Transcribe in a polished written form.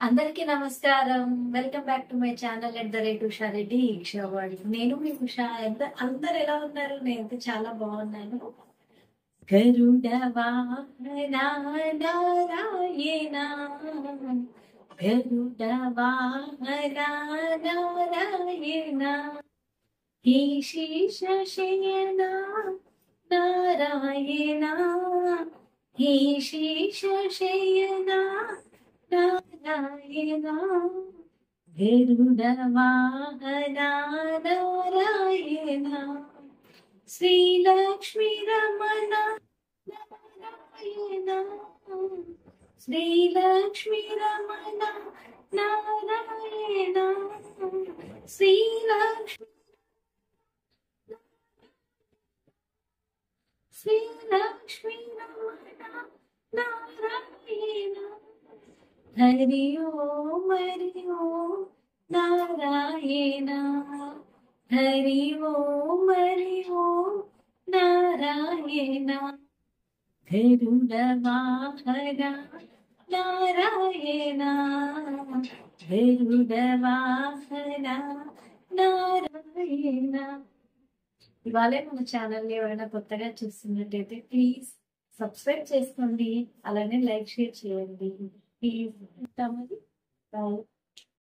అందరికీ నమస్కారం. Welcome back to my channel @Usha Reddy ఈక్షావాణి. నేను మీ ఉషా. అందరు ఎలా ఉన్నారు? నేనైతే చాలా బాగున్నాను. గరుడ వాహన నారాయణ, గరుడ వాహన నారాయణ, ఈశీష శయన నారాయణ, ఈశీష శయన నారాయణ, గరుడ వాహన నారాయణ, శ్రీలక్ష్మీ రమణ నారాయణ, శ్రీలక్ష్మీ రమణ నారాయణ, శ్రీలక్ష్మీ రమణ నారాయణ. హరి ఓం నారాయణ, హరి ఓం నారాయణ, గరుడ వాహన నారాయణ, గరుడ వాహన నారాయణ. ఇవాళే మన ఛానల్ని ఎవరైనా కొత్తగా చూస్తున్నట్టయితే ప్లీజ్ సబ్స్క్రైబ్ చేసుకోండి, అలానే లైక్ షేర్ చేయండి ప్లీజ్. ఉంటామని బాయ్.